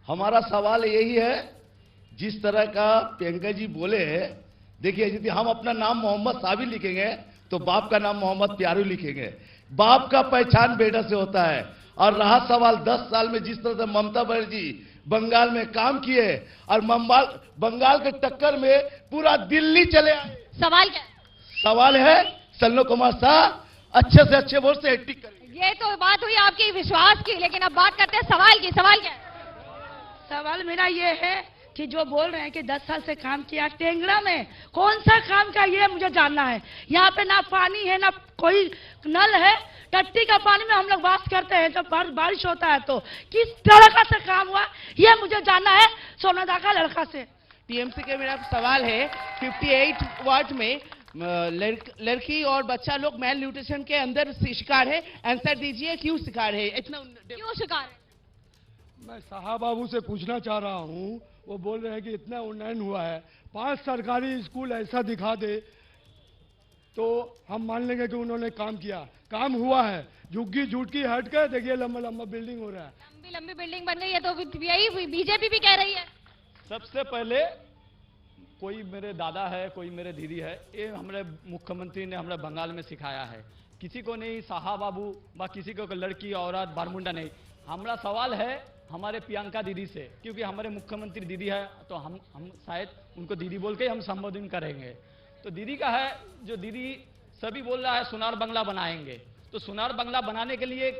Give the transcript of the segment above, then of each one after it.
हमारा सवाल यही है, जिस तरह का प्रियंका जी बोले हैं, देखिए यदि हम अपना नाम मोहम्मद साबिर लिखेंगे तो बाप का नाम मोहम्मद प्यारू लिखेंगे। बाप का पहचान बेटा से होता है। और रहा सवाल 10 साल में जिस तरह से ममता बनर्जी बंगाल में काम किए और बंगाल के टक्कर में पूरा दिल्ली चले आए। सवाल क्या? सवाल है सन्नो कुमार शाह अच्छे से अच्छे वोट से हैट्रिक करेंगे। ये तो बात हुई आपकी विश्वास की, लेकिन अब बात करते हैं सवाल की। सवाल क्या है? सवाल मेरा ये है कि जो बोल रहे हैं कि 10 साल से काम किया, टेंगड़ा में कौन सा काम का, ये मुझे जानना है। यहाँ पे ना पानी है ना कोई नल है, टट्टी का पानी में हम लोग वास करते हैं। जब बारिश होता है तो किस तरह से काम हुआ, ये मुझे जानना है सोनादा का लड़का से। टीएमसी के मेरा सवाल है, 58 वार्ड में लड़की और बच्चा लोग मेल न्यूट्रिशन के अंदर शिकार है। आंसर दीजिए, क्यों शिकार है? इतना क्यों शिकार है? मैं साहब बाबू से पूछना चाह रहा हूँ, वो बोल रहे हैं कि इतना उन्नयन हुआ है, 5 सरकारी स्कूल ऐसा दिखा दे तो हम मान लेंगे कि उन्होंने काम किया। काम हुआ है, झुग्गी झूठकी हट कर देखिए लंबा लंबा बिल्डिंग हो रहा है। लंबी लंबी बिल्डिंग बन रही है तो यही बीजेपी भी कह रही है। सबसे पहले कोई मेरे दादा है, कोई मेरे दीदी है, ये हमारे मुख्यमंत्री ने हमारे बंगाल में सिखाया है। किसी को नहीं साहब बाबू व किसी को लड़की औरत बारमुंडा नहीं। हमारा सवाल है हमारे प्रियंका दीदी से, क्योंकि हमारे मुख्यमंत्री दीदी है तो हम शायद उनको दीदी बोल के हम संबोधन करेंगे। तो दीदी का है, जो दीदी सभी बोल रहा है सोनार बंगला बनाएंगे, तो सोनार बंगला बनाने के लिए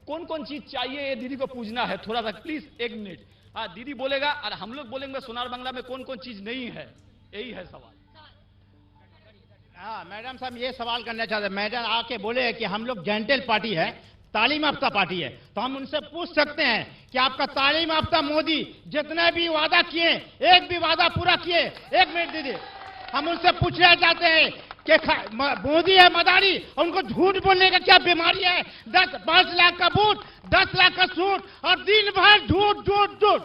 कौन कौन चीज चाहिए ये दीदी को पूछना है। थोड़ा सा प्लीज 1 मिनट। हाँ, दीदी बोलेगा और हम लोग बोलेंगे सोनार बंगला में कौन कौन चीज नहीं है। यही है सवाल। हाँ मैडम साहब, ये सवाल करना चाहते हैं। मैडम आके बोले कि हम लोग जेंटल पार्टी है, तालीम याफ्ता पार्टी है, तो हम उनसे पूछ सकते हैं कि आपका तालीम याफ्ता मोदी जितने भी वादा किए एक भी वादा पूरा किए? 1 मिनट दीदी, हम उनसे पूछना चाहते हैं कि मोदी है मदारी, उनको झूठ बोलने का क्या बीमारी है? 5 लाख का बूट, 10 लाख का सूट और दिन भर झूठ झूठ झूठ।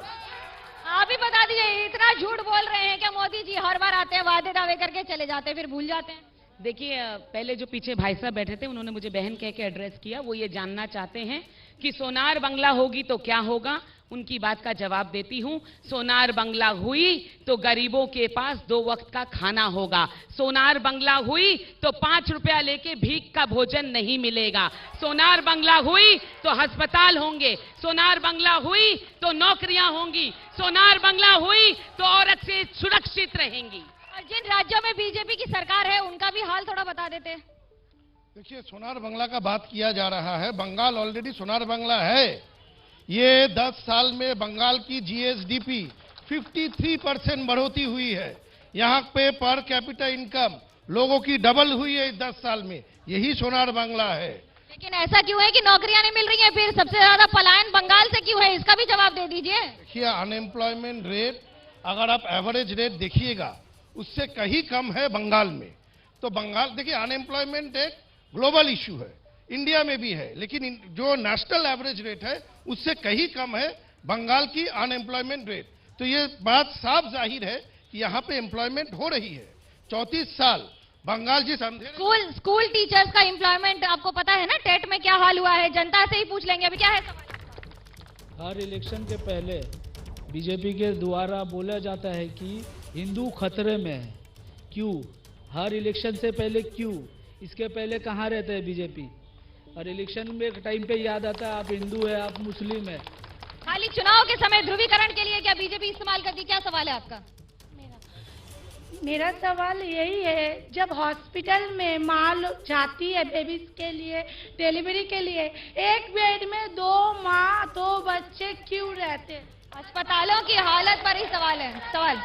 आप ही बता दीजिए, इतना झूठ बोल रहे हैं कि मोदी जी हर बार आते हैं वादे दावे करके चले जाते हैं फिर भूल जाते हैं। देखिए, पहले जो पीछे भाई साहब बैठे थे उन्होंने मुझे बहन कह के एड्रेस किया। वो ये जानना चाहते हैं कि सोनार बंगला होगी तो क्या होगा। उनकी बात का जवाब देती हूं। सोनार बंगला हुई तो गरीबों के पास 2 वक्त का खाना होगा। सोनार बंगला हुई तो 5 रुपया लेके भीख का भोजन नहीं मिलेगा। सोनार बंगला हुई तो अस्पताल होंगे। सोनार बंगला हुई तो नौकरियां होंगी। सोनार बंगला हुई तो औरत से सुरक्षित रहेंगी। और जिन राज्यों में बीजेपी की सरकार है उनका भी हाल थोड़ा बता देते। देखिए, सोनार बंगला का बात किया जा रहा है। बंगाल ऑलरेडी सोनार बंगला है। ये 10 साल में बंगाल की जीएसडीपी 53% बढ़ोतरी हुई है। यहाँ पे पर कैपिटा इनकम लोगों की डबल हुई है 10 साल में। यही सोनार बंगला है। लेकिन ऐसा क्यों है कि नौकरियां नहीं मिल रही हैं? फिर सबसे ज्यादा पलायन बंगाल से क्यों है? इसका भी जवाब दे दीजिए। देखिए, अनएम्प्लॉयमेंट रेट अगर आप एवरेज रेट देखिएगा उससे कहीं कम है बंगाल में। तो बंगाल, देखिए अनएम्प्लॉयमेंट एक ग्लोबल इश्यू है, इंडिया में भी है, लेकिन जो नेशनल एवरेज रेट है उससे कहीं कम है बंगाल की अनएम्प्लॉयमेंट रेट। तो ये बात साफ जाहिर है कि यहाँ पे एम्प्लॉयमेंट हो रही है। 34 साल बंगाल जिस अंधेरे स्कूल टीचर्स का एम्प्लॉयमेंट आपको पता है ना, टेट में क्या हाल हुआ है? जनता से ही पूछ लेंगे। अभी क्या है सवाल? हर इलेक्शन के पहले बीजेपी के द्वारा बोला जाता है कि हिंदू खतरे में है। क्यों? हर इलेक्शन से पहले क्यों? इसके पहले कहाँ रहते हैं बीजेपी? और इलेक्शन में टाइम पे याद आता है आप हिंदू है, आप मुस्लिम है। खाली चुनाव के समय ध्रुवीकरण के लिए क्या बीजेपी इस्तेमाल करती? क्या सवाल है आपका? मेरा सवाल यही है, जब हॉस्पिटल में माँ जाती है बेबीज के लिए, डिलीवरी के लिए, एक बेड में 2 माँ 2 बच्चे क्यों रहते हैं? अस्पतालों की हालत पर ही सवाल है। सवाल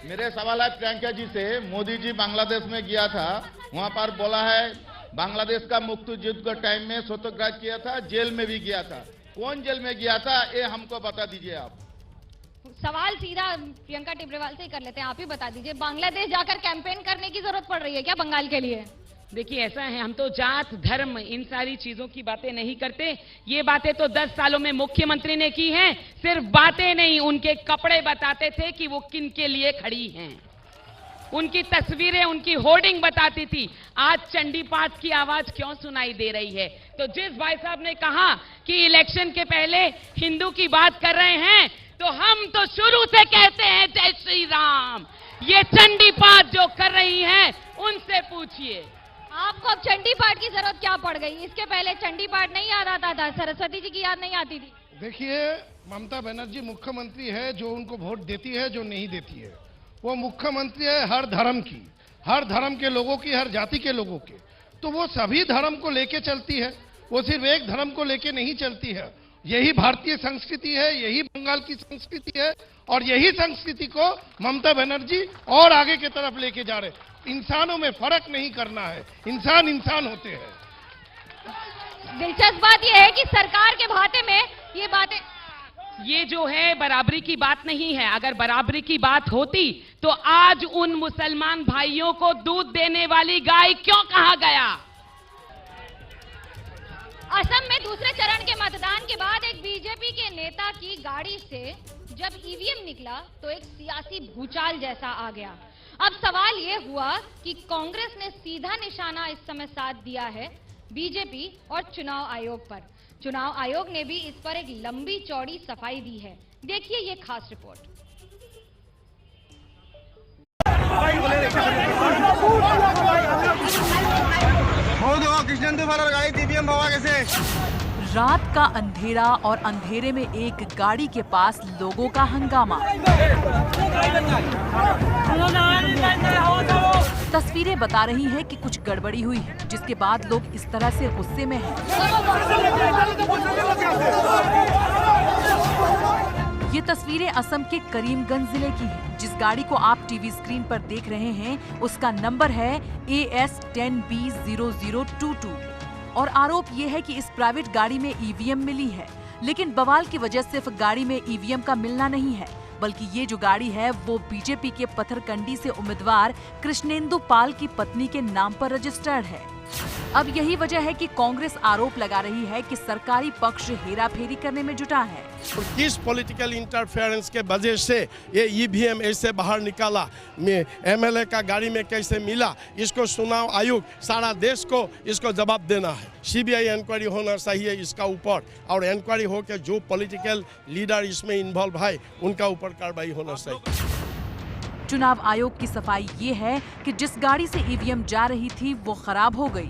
मेरे सवाल है प्रियंका जी से। मोदी जी बांग्लादेश में गया था, वहां पर बोला है बांग्लादेश का मुक्ति युद्ध के टाइम में सत्याग्रह किया था, जेल में भी गया था। कौन जेल में गया था ये हमको बता दीजिए आप। सवाल सीधा प्रियंका टिब्रेवाल से ही कर लेते हैं। आप ही बता दीजिए, बांग्लादेश जाकर कैंपेन करने की जरूरत पड़ रही है क्या बंगाल के लिए? देखिए, ऐसा है, हम तो जात धर्म इन सारी चीजों की बातें नहीं करते। ये बातें तो 10 सालों में मुख्यमंत्री ने की हैं। सिर्फ बातें नहीं, उनके कपड़े बताते थे कि वो किन के लिए खड़ी हैं। उनकी तस्वीरें, उनकी होर्डिंग बताती थी। आज चंडी पाठ की आवाज क्यों सुनाई दे रही है? तो जिस भाई साहब ने कहा कि इलेक्शन के पहले हिंदू की बात कर रहे हैं, तो हम तो शुरू से कहते हैं जय श्री राम। ये चंडी पाठ जो कर रही हैं, उनसे पूछिए। आपको अब चंडी पाठ की जरूरत क्या पड़ गई? इसके पहले चंडी पाठ नहीं याद आता था, सरस्वती जी की याद नहीं आती थी। देखिए, ममता बनर्जी मुख्यमंत्री है, जो उनको वोट देती है, जो नहीं देती है। वो मुख्यमंत्री है हर धर्म की, हर धर्म के लोगों की, हर जाति के लोगों के। तो वो सभी धर्म को लेके चलती है, वो सिर्फ एक धर्म को लेके नहीं चलती है। यही भारतीय संस्कृति है, यही बंगाल की संस्कृति है, और यही संस्कृति को ममता बनर्जी और आगे की तरफ लेके जा रहे। इंसानों में फर्क नहीं करना है, इंसान इंसान होते हैं। दिलचस्प बात यह है कि सरकार के भाते में ये बातें, ये जो है बराबरी की बात नहीं है। अगर बराबरी की बात होती तो आज उन मुसलमान भाइयों को दूध देने वाली गाय क्यों कहा गया? असम में दूसरे चरण के मतदान के बाद एक बीजेपी के नेता की गाड़ी से जब ईवीएम निकला तो एक सियासी भूचाल जैसा आ गया। अब सवाल यह हुआ कि कांग्रेस ने सीधा निशाना इस समय साध दिया है बीजेपी और चुनाव आयोग पर। चुनाव आयोग ने भी इस पर एक लंबी चौड़ी सफाई दी है। देखिए ये खास रिपोर्ट। रात का अंधेरा और अंधेरे में एक गाड़ी के पास लोगों का हंगामा। तस्वीरें बता रही हैं कि कुछ गड़बड़ी हुई है, जिसके बाद लोग इस तरह से गुस्से में हैं। ये तस्वीरें असम के करीमगंज जिले की हैं। जिस गाड़ी को आप टीवी स्क्रीन पर देख रहे हैं, उसका नंबर है AS10B0022 और आरोप ये है कि इस प्राइवेट गाड़ी में ईवीएम मिली है। लेकिन बवाल की वजह सिर्फ गाड़ी में ईवीएम का मिलना नहीं है, बल्कि ये जो गाड़ी है वो बीजेपी के पत्थरकंडी से उम्मीदवार कृष्णेंदु पाल की पत्नी के नाम पर रजिस्टर्ड है। अब यही वजह है कि कांग्रेस आरोप लगा रही है कि सरकारी पक्ष हेराफेरी करने में जुटा है। किस पॉलिटिकल इंटरफेरेंस के वजह से ये ईवीएम ऐसे बाहर निकाला, एमएलए का गाड़ी में कैसे मिला, इसको चुनाव आयोग सारा देश को इसको जवाब देना है। सीबीआई इंक्वायरी होना चाहिए इसका ऊपर, और इंक्वायरी होकर जो पॉलिटिकल लीडर इसमें इन्वॉल्व है उनका ऊपर कार्रवाई होना चाहिए। चुनाव आयोग की सफाई ये है कि जिस गाड़ी से ईवीएम जा रही थी वो खराब हो गई।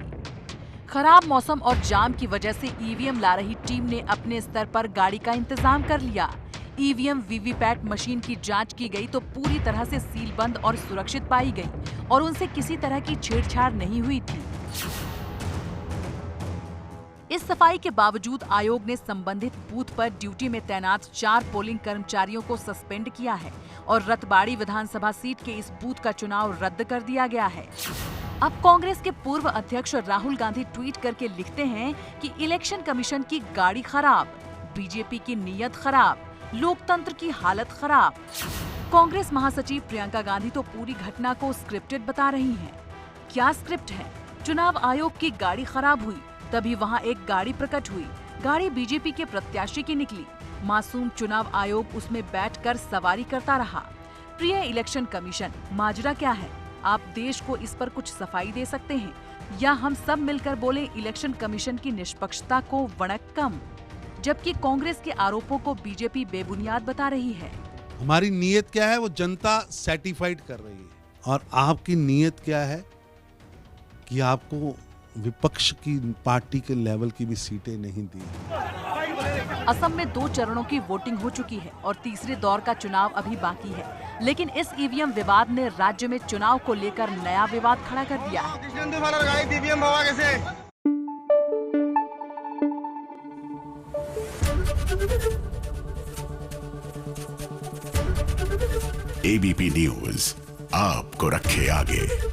खराब मौसम और जाम की वजह से ईवीएम ला रही टीम ने अपने स्तर पर गाड़ी का इंतजाम कर लिया। ईवीएम वीवीपैट मशीन की जांच की गई तो पूरी तरह से सीलबंद और सुरक्षित पाई गई और उनसे किसी तरह की छेड़छाड़ नहीं हुई थी। इस सफाई के बावजूद आयोग ने संबंधित बूथ पर ड्यूटी में तैनात 4 पोलिंग कर्मचारियों को सस्पेंड किया है और रतबाड़ी विधानसभा सीट के इस बूथ का चुनाव रद्द कर दिया गया है। अब कांग्रेस के पूर्व अध्यक्ष राहुल गांधी ट्वीट करके लिखते हैं कि इलेक्शन कमीशन की गाड़ी खराब, बीजेपी की नीयत खराब, लोकतंत्र की हालत खराब। कांग्रेस महासचिव प्रियंका गांधी तो पूरी घटना को स्क्रिप्टेड बता रही हैं। क्या स्क्रिप्ट है? चुनाव आयोग की गाड़ी खराब हुई, तभी वहां एक गाड़ी प्रकट हुई। गाड़ी बीजेपी के प्रत्याशी की निकली। मासूम चुनाव आयोग उसमें बैठकर सवारी करता रहा। प्रिय इलेक्शन कमीशन, माजरा क्या है? आप देश को इस पर कुछ सफाई दे सकते हैं, या हम सब मिलकर बोले इलेक्शन कमीशन की निष्पक्षता को वणक्कम। जबकि कांग्रेस के आरोपों को बीजेपी बेबुनियाद बता रही है। हमारी नीयत क्या है वो जनता सर्टिफाइड कर रही है, और आपकी नीयत क्या है कि आपको विपक्ष की पार्टी के लेवल की भी सीटें नहीं दी। असम में 2 चरणों की वोटिंग हो चुकी है और तीसरे दौर का चुनाव अभी बाकी है, लेकिन इस ईवीएम विवाद ने राज्य में चुनाव को लेकर नया विवाद खड़ा कर दिया है। ABP न्यूज आपको रखे आगे।